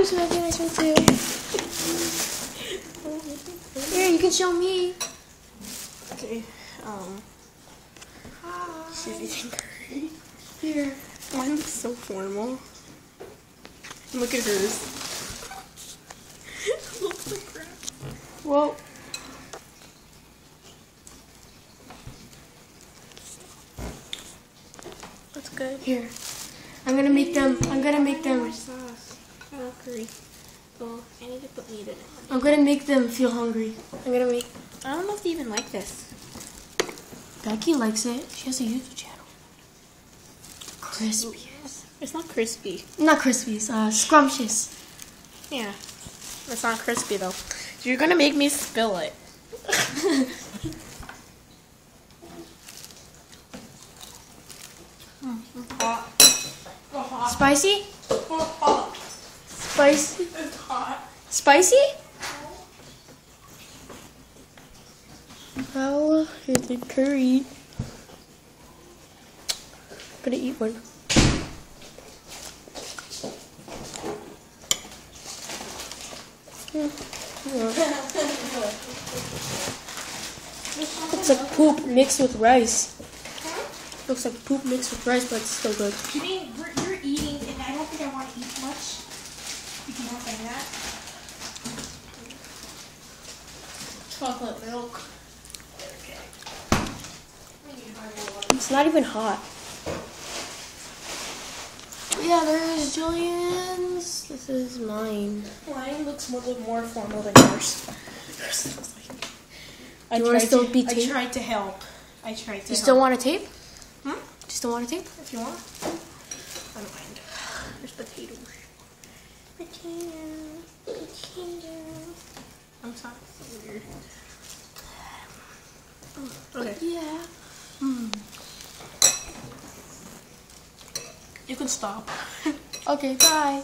so I can show too. Here, you can show me. Okay. She's eating curry. Here. Mine looks so formal. Look at hers. Looks like crap. Well. That's good. Here. I'm gonna make them. More sauce. I love curry. So I need to put meat in it. I'm gonna make them feel hungry. I don't know if they even like this. Becky likes it. She has a YouTube channel. Crispy. It's not crispy. Not crispy. It's scrumptious. Yeah. It's not crispy though. You're gonna make me spill it. Hot. Spicy? Hot. Spicy? It's hot. Spicy? Well, here's the curry. I'm gonna eat one. Looks like poop mixed with rice. Looks like poop mixed with rice, but it's still good. You're eating, and I don't think I want to eat much. If you don't like that. Chocolate milk. It's not even hot. Yeah, there's Julian's. This is mine. Mine looks a little more formal than yours. Yours looks like. Do you want to still be I taped? tried to help. I tried to. You still want to tape? Hmm? You still want to tape? If you want. I don't mind. There's potatoes. Potatoes. I'm sorry. So weird. Okay. Yeah. You can stop. Okay, bye.